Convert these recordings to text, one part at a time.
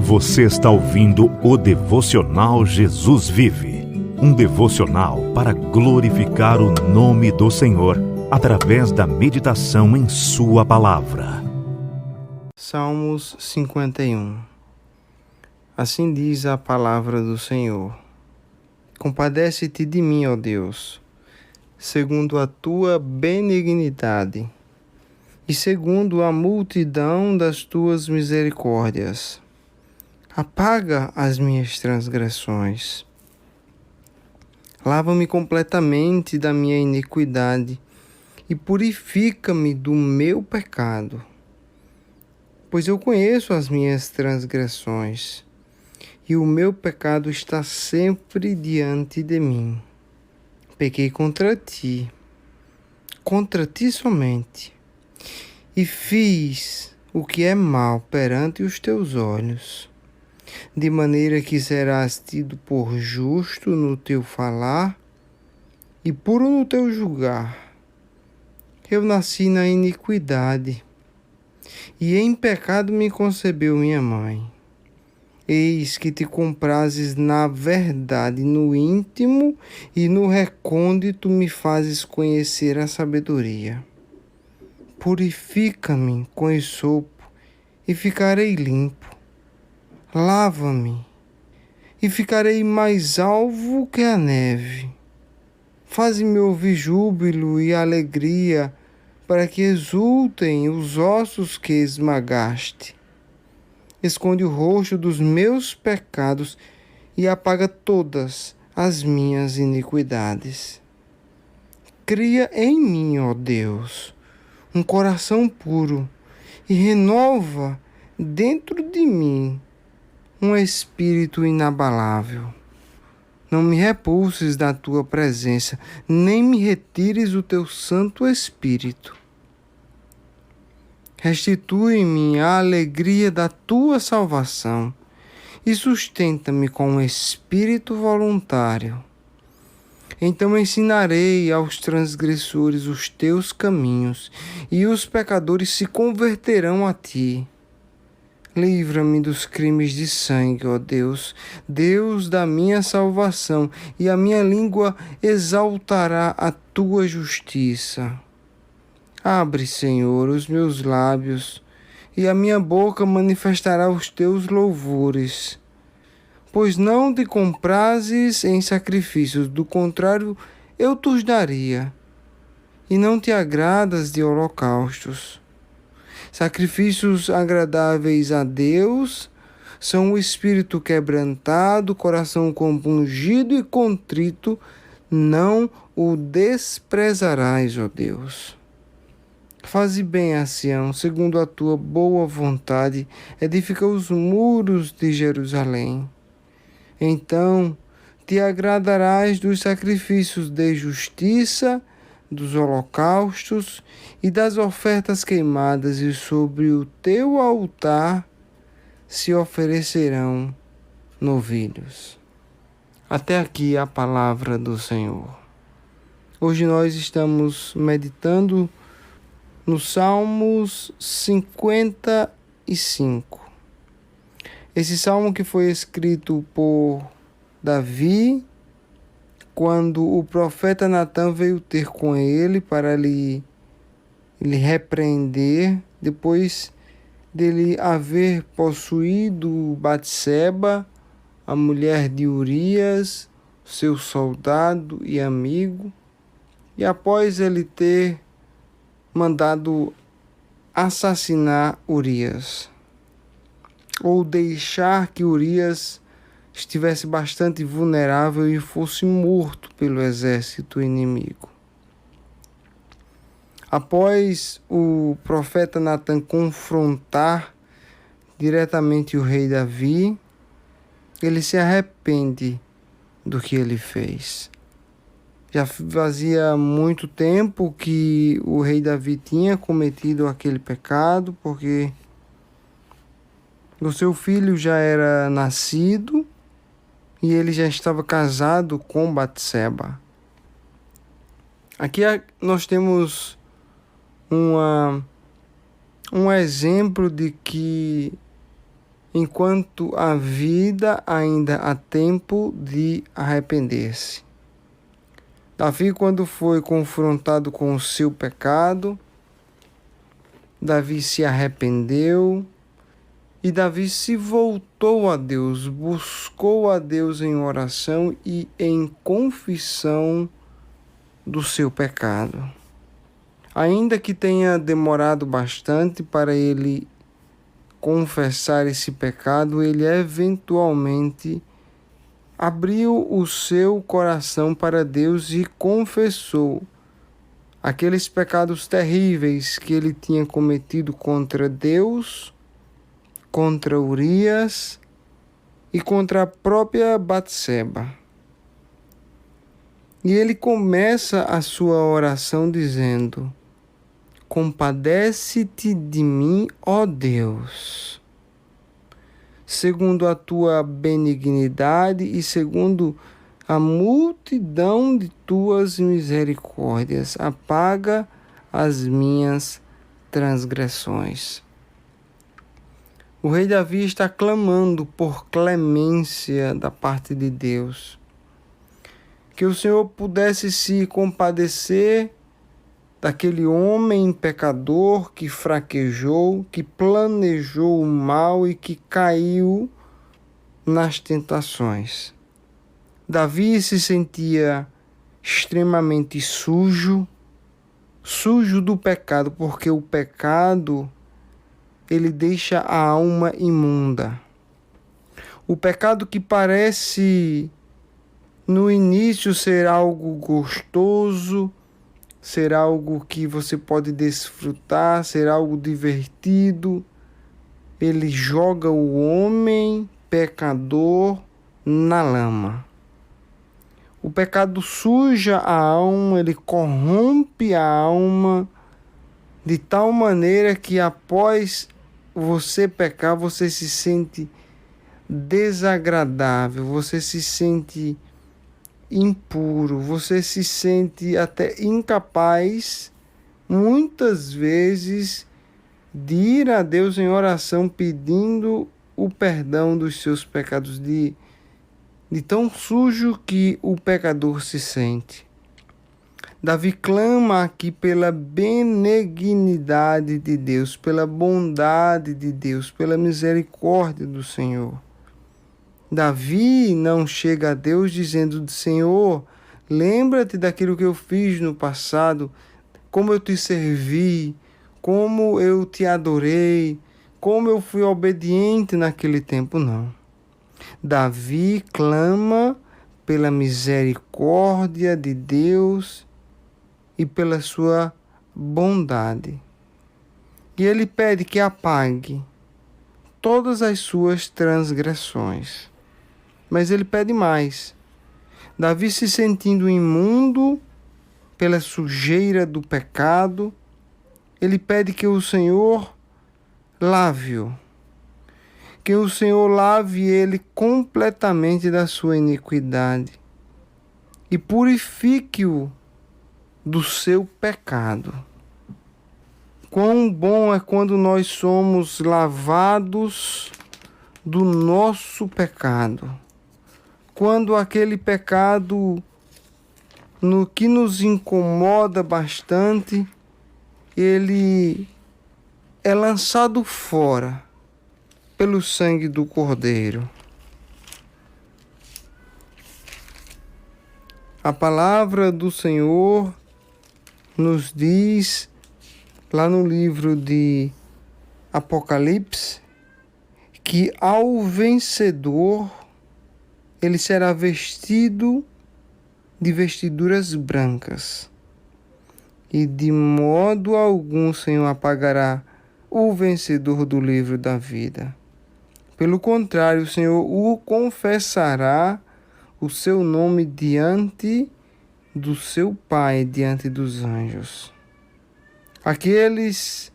Você está ouvindo o Devocional Jesus Vive. Um devocional para glorificar o nome do Senhor, através da meditação em Sua Palavra. Salmos 51. Assim diz a palavra do Senhor: Compadece-te de mim, ó Deus, segundo a tua benignidade, e segundo a multidão das tuas misericórdias. Apaga as minhas transgressões. Lava-me completamente da minha iniquidade e purifica-me do meu pecado. Pois eu conheço as minhas transgressões, e o meu pecado está sempre diante de mim. Pequei contra ti somente, e fiz o que é mal perante os teus olhos, de maneira que serás tido por justo no teu falar e puro no teu julgar. Eu nasci na iniquidade, e em pecado me concebeu minha mãe. Eis que te comprazes na verdade, no íntimo e no recôndito me fazes conhecer a sabedoria. Purifica-me com esopo e ficarei limpo. Lava-me e ficarei mais alvo que a neve. Faze-me ouvir júbilo e alegria, para que exultem os ossos que esmagaste. Esconde o rosto dos meus pecados e apaga todas as minhas iniquidades. Cria em mim, ó Deus, um coração puro e renova dentro de mim um espírito inabalável. Não me repulses da tua presença, nem me retires o teu Santo Espírito. Restitui-me a alegria da tua salvação e sustenta-me com um espírito voluntário. Então ensinarei aos transgressores os teus caminhos, e os pecadores se converterão a ti. Livra-me dos crimes de sangue, ó Deus, Deus da minha salvação, e a minha língua exaltará a tua justiça. Abre, Senhor, os meus lábios, e a minha boca manifestará os teus louvores. Pois não te comprazes em sacrifícios, do contrário, eu te os daria, e não te agradas de holocaustos. Sacrifícios agradáveis a Deus são o espírito quebrantado, coração compungido e contrito, não o desprezarás, ó Deus. Faze bem a Sião, segundo a tua boa vontade, edifica os muros de Jerusalém. Então te agradarás dos sacrifícios de justiça, dos holocaustos e das ofertas queimadas, e sobre o teu altar se oferecerão novilhos. Até aqui a palavra do Senhor. Hoje nós estamos meditando no Salmos 55. Esse salmo que foi escrito por Davi, quando o profeta Natã veio ter com ele para lhe repreender, depois dele haver possuído Batseba, a mulher de Urias, seu soldado e amigo, e após ele ter mandado assassinar Urias, ou deixar que Urias estivesse bastante vulnerável e fosse morto pelo exército inimigo. Após o profeta Natã confrontar diretamente o rei Davi, ele se arrepende do que ele fez. Já fazia muito tempo que o rei Davi tinha cometido aquele pecado, porque o seu filho já era nascido e ele já estava casado com Batseba. Aqui nós temos um exemplo de que enquanto há vida, ainda há tempo de arrepender-se. Davi, quando foi confrontado com o seu pecado, Davi se arrependeu e Davi se voltou a Deus, buscou a Deus em oração e em confissão do seu pecado. Ainda que tenha demorado bastante para ele confessar esse pecado, ele eventualmente abriu o seu coração para Deus e confessou aqueles pecados terríveis que ele tinha cometido contra Deus, contra Urias e contra a própria Batseba. E ele começa a sua oração dizendo: compadece-te de mim, ó Deus, segundo a tua benignidade e segundo a multidão de tuas misericórdias, apaga as minhas transgressões. O rei Davi está clamando por clemência da parte de Deus, que o Senhor pudesse se compadecer daquele homem pecador que fraquejou, que planejou o mal e que caiu nas tentações. Davi se sentia extremamente sujo do pecado, porque o pecado, ele deixa a alma imunda. O pecado que parece no início ser algo gostoso, ser algo que você pode desfrutar, ser algo divertido, ele joga o homem pecador na lama. O pecado suja a alma, ele corrompe a alma de tal maneira que após você pecar, você se sente desagradável, você se sente impuro, você se sente até incapaz, muitas vezes, de ir a Deus em oração pedindo o perdão dos seus pecados, de tão sujo que o pecador se sente. Davi clama aqui pela benignidade de Deus, pela bondade de Deus, pela misericórdia do Senhor. Davi não chega a Deus dizendo: Senhor, lembra-te daquilo que eu fiz no passado, como eu te servi, como eu te adorei, como eu fui obediente naquele tempo. Não. Davi clama pela misericórdia de Deus e pela sua bondade. E ele pede que apague todas as suas transgressões. Mas ele pede mais. Davi, se sentindo imundo pela sujeira do pecado, ele pede que o Senhor lave-o. Que o Senhor lave ele completamente da sua iniquidade e purifique-o do seu pecado. Quão bom é quando nós somos lavados do nosso pecado. Quando aquele pecado no que nos incomoda bastante, ele é lançado fora pelo sangue do Cordeiro. A palavra do Senhor nos diz, lá no livro de Apocalipse, que ao vencedor ele será vestido de vestiduras brancas, e de modo algum o Senhor apagará o vencedor do livro da vida. Pelo contrário, o Senhor o confessará o seu nome diante do seu Pai, diante dos anjos. Aqueles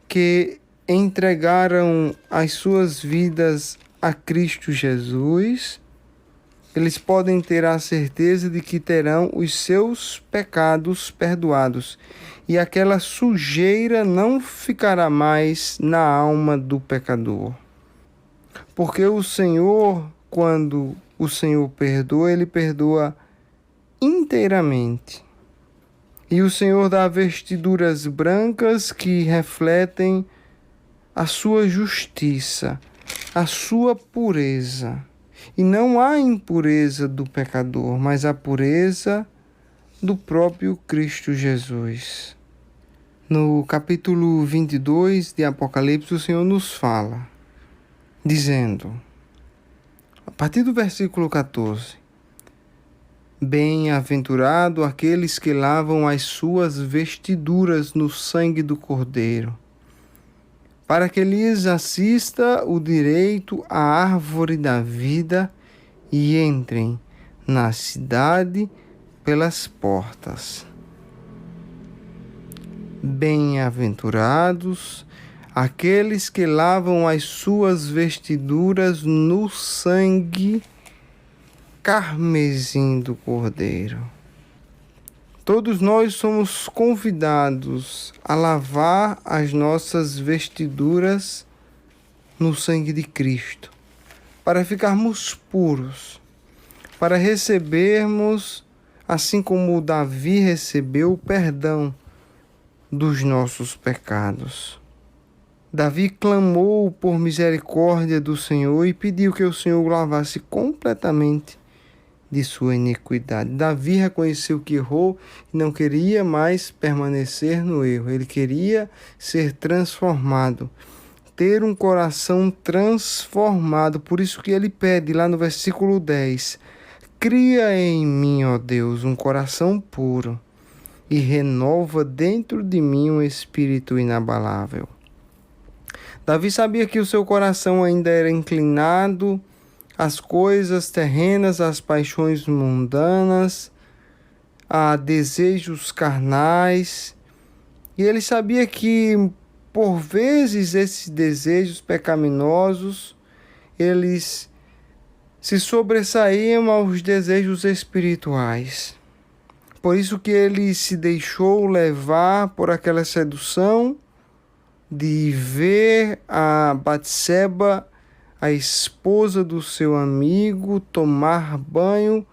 que entregaram as suas vidas a Cristo Jesus, eles podem ter a certeza de que terão os seus pecados perdoados, e aquela sujeira não ficará mais na alma do pecador. Porque o Senhor, quando o Senhor perdoa, Ele perdoa inteiramente. E o Senhor dá vestiduras brancas que refletem a sua justiça, a sua pureza. E não há impureza do pecador, mas a pureza do próprio Cristo Jesus. No capítulo 22 de Apocalipse, o Senhor nos fala, dizendo, a partir do versículo 14, bem-aventurado aqueles que lavam as suas vestiduras no sangue do Cordeiro, para que lhes assista o direito à árvore da vida e entrem na cidade pelas portas. Bem-aventurados aqueles que lavam as suas vestiduras no sangue carmesim do Cordeiro. Todos nós somos convidados a lavar as nossas vestiduras no sangue de Cristo, para ficarmos puros, para recebermos, assim como Davi recebeu, o perdão dos nossos pecados. Davi clamou por misericórdia do Senhor e pediu que o Senhor o lavasse completamente de sua iniquidade. Davi reconheceu que errou e não queria mais permanecer no erro. Ele queria ser transformado, ter um coração transformado. Por isso que ele pede lá no versículo 10, cria em mim, ó Deus, um coração puro e renova dentro de mim um espírito inabalável. Davi sabia que o seu coração ainda era inclinado às coisas terrenas, às paixões mundanas, a desejos carnais. E ele sabia que, por vezes, esses desejos pecaminosos, eles se sobressaíam aos desejos espirituais. Por isso que ele se deixou levar por aquela sedução de ver a Batseba, a esposa do seu amigo, tomar banho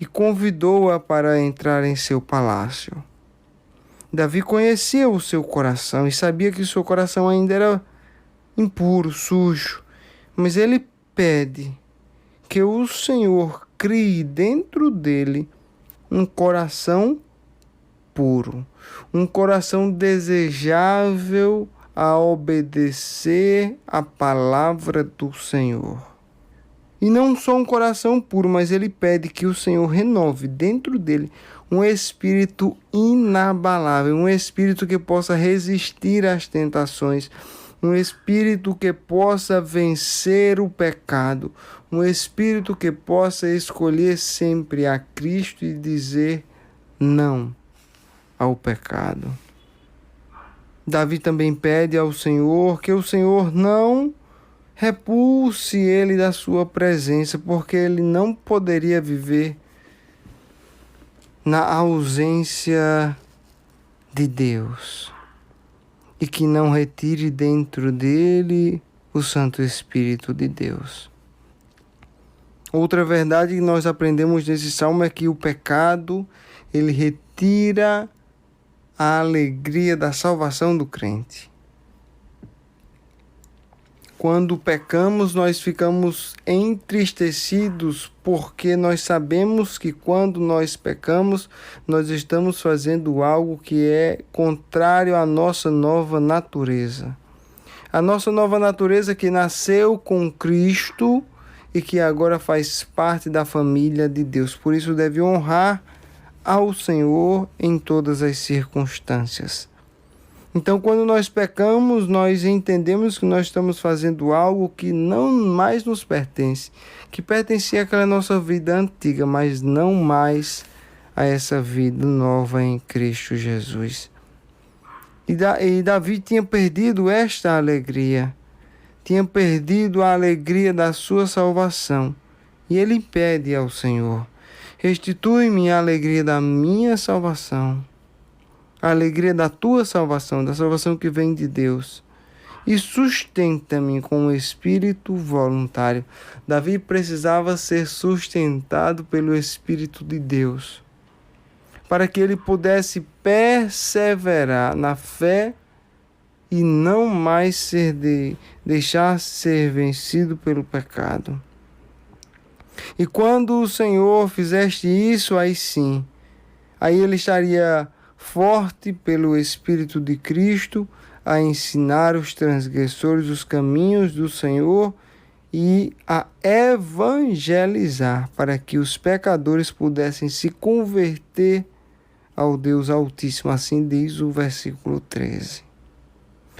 e convidou-a para entrar em seu palácio. Davi conhecia o seu coração e sabia que o seu coração ainda era impuro, sujo, mas ele pede que o Senhor crie dentro dele um coração puro, um coração desejável a obedecer a palavra do Senhor. E não só um coração puro, mas ele pede que o Senhor renove dentro dele um espírito inabalável, um espírito que possa resistir às tentações, um espírito que possa vencer o pecado, um espírito que possa escolher sempre a Cristo e dizer não ao pecado. Davi também pede ao Senhor que o Senhor não repulse ele da sua presença, porque ele não poderia viver na ausência de Deus, e que não retire dentro dele o Santo Espírito de Deus. Outra verdade que nós aprendemos nesse salmo é que o pecado, ele retira a alegria da salvação do crente. Quando pecamos, nós ficamos entristecidos, porque nós sabemos que quando nós pecamos, nós estamos fazendo algo que é contrário à nossa nova natureza. A nossa nova natureza que nasceu com Cristo e que agora faz parte da família de Deus. Por isso deve honrar ao Senhor em todas as circunstâncias. Então, quando nós pecamos, nós entendemos que nós estamos fazendo algo que não mais nos pertence, que pertencia àquela nossa vida antiga, mas não mais a essa vida nova em Cristo Jesus. E Davi tinha perdido esta alegria, tinha perdido a alegria da sua salvação. E ele pede ao Senhor, restitui-me a alegria da minha salvação, a alegria da tua salvação, da salvação que vem de Deus. e sustenta-me com o espírito voluntário. Davi precisava ser sustentado pelo Espírito de Deus, para que ele pudesse perseverar na fé e não mais deixar ser vencido pelo pecado. E quando o Senhor fizeste isso, aí sim, aí ele estaria forte pelo Espírito de Cristo a ensinar os transgressores os caminhos do Senhor e a evangelizar para que os pecadores pudessem se converter ao Deus Altíssimo. Assim diz o versículo 13.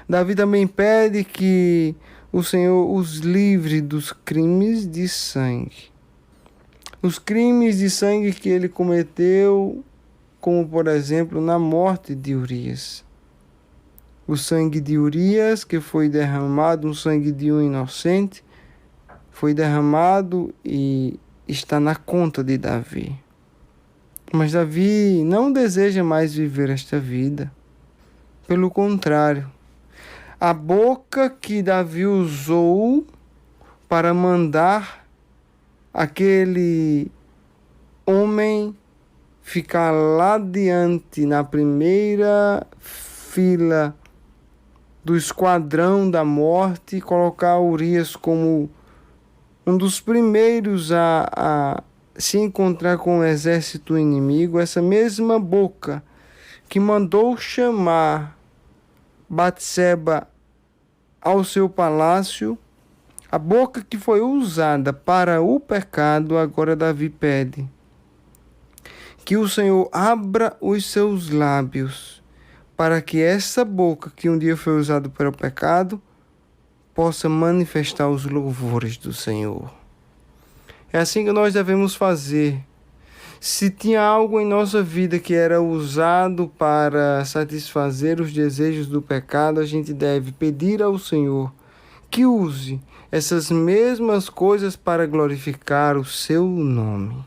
Davi também pede que o Senhor os livre dos crimes de sangue. Os crimes de sangue que ele cometeu, como por exemplo na morte de Urias. O sangue de Urias, que foi derramado, um sangue de um inocente, foi derramado e está na conta de Davi. Mas Davi não deseja mais viver esta vida. Pelo contrário, a boca que Davi usou para mandar aquele homem ficar lá diante, na primeira fila do esquadrão da morte, colocar Urias como um dos primeiros a se encontrar com o exército inimigo, essa mesma boca que mandou chamar Batseba ao seu palácio, a boca que foi usada para o pecado, agora Davi pede que o Senhor abra os seus lábios para que essa boca que um dia foi usada para o pecado possa manifestar os louvores do Senhor. É assim que nós devemos fazer. Se tinha algo em nossa vida que era usado para satisfazer os desejos do pecado, a gente deve pedir ao Senhor que use essas mesmas coisas para glorificar o seu nome.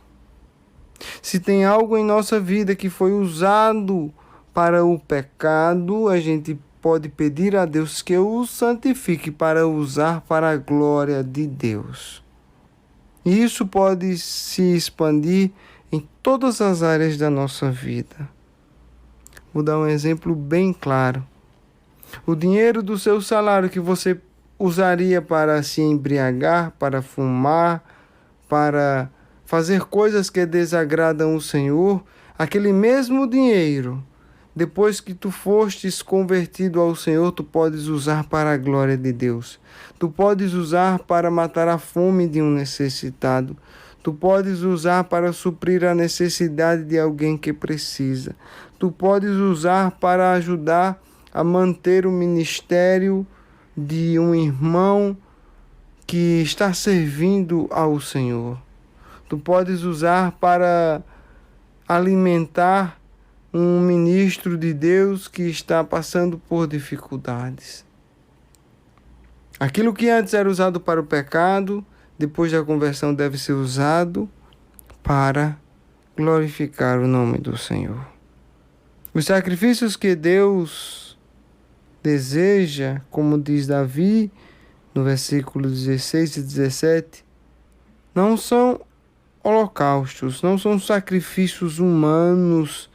Se tem algo em nossa vida que foi usado para o pecado, a gente pode pedir a Deus que o santifique para usar para a glória de Deus. E isso pode se expandir em todas as áreas da nossa vida. Vou dar um exemplo bem claro. O dinheiro do seu salário que você usaria para se embriagar, para fumar, para fazer coisas que desagradam o Senhor, aquele mesmo dinheiro, depois que tu fostes convertido ao Senhor, tu podes usar para a glória de Deus. Tu podes usar para matar a fome de um necessitado. Tu podes usar para suprir a necessidade de alguém que precisa. Tu podes usar para ajudar a manter o ministério de um irmão que está servindo ao Senhor. Tu podes usar para alimentar um ministro de Deus que está passando por dificuldades. Aquilo que antes era usado para o pecado, depois da conversão deve ser usado para glorificar o nome do Senhor. Os sacrifícios que Deus deseja, como diz Davi, no versículo 16 e 17, não são holocaustos, não são sacrifícios humanos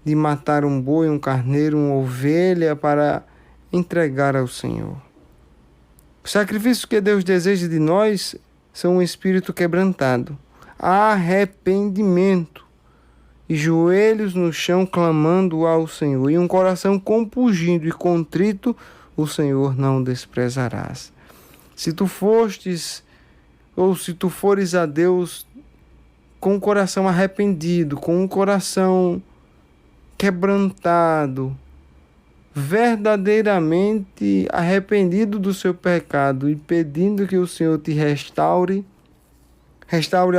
de matar um boi, um carneiro, uma ovelha para entregar ao Senhor. Os sacrifícios que Deus deseja de nós são um espírito quebrantado, arrependimento e joelhos no chão clamando ao Senhor, e um coração compungido e contrito, o Senhor não desprezarás. Se tu fostes, ou se tu fores a Deus com o coração arrependido, com o coração quebrantado, verdadeiramente arrependido do seu pecado e pedindo que o Senhor te restaure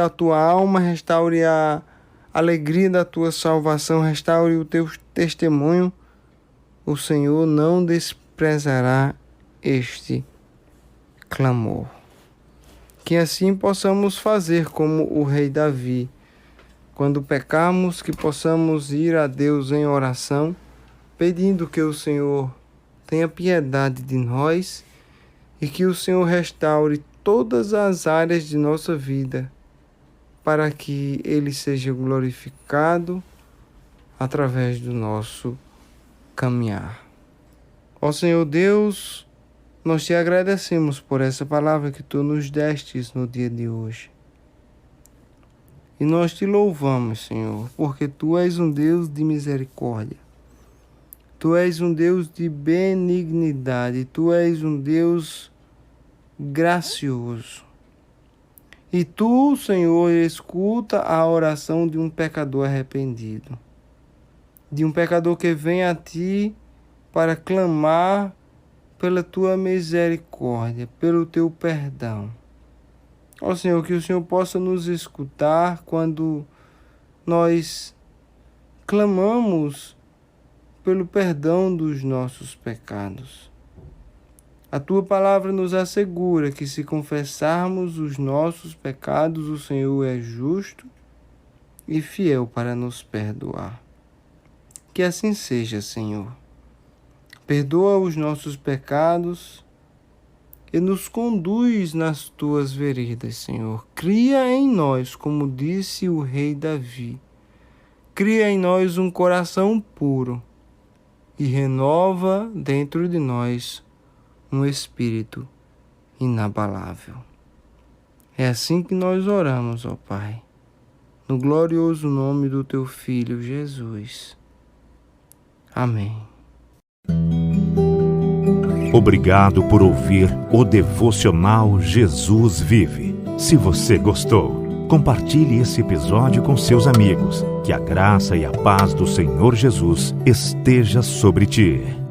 a tua alma, restaure a alegria da tua salvação, restaure o teu testemunho, o Senhor não desprezará este clamor. Que assim possamos fazer como o rei Davi. Quando pecarmos, que possamos ir a Deus em oração, pedindo que o Senhor tenha piedade de nós e que o Senhor restaure todas as áreas de nossa vida, para que Ele seja glorificado através do nosso caminhar. Ó Senhor Deus, nós te agradecemos por essa palavra que Tu nos destes no dia de hoje. E nós te louvamos, Senhor, porque Tu és um Deus de misericórdia. Tu és um Deus de benignidade. Tu és um Deus gracioso. E Tu, Senhor, escuta a oração de um pecador arrependido. De um pecador que vem a Ti para clamar pela Tua misericórdia, pelo Teu perdão. Ó Senhor, que o Senhor possa nos escutar quando nós clamamos pelo perdão dos nossos pecados. A Tua palavra nos assegura que se confessarmos os nossos pecados, o Senhor é justo e fiel para nos perdoar. Que assim seja, Senhor. Perdoa os nossos pecados e nos conduz nas Tuas veredas, Senhor. Cria em nós, como disse o rei Davi, cria em nós um coração puro e renova dentro de nós um espírito inabalável. É assim que nós oramos, ó Pai, no glorioso nome do Teu Filho Jesus. Amém. Obrigado por ouvir o Devocional Jesus Vive. Se você gostou, compartilhe esse episódio com seus amigos. Que a graça e a paz do Senhor Jesus esteja sobre ti.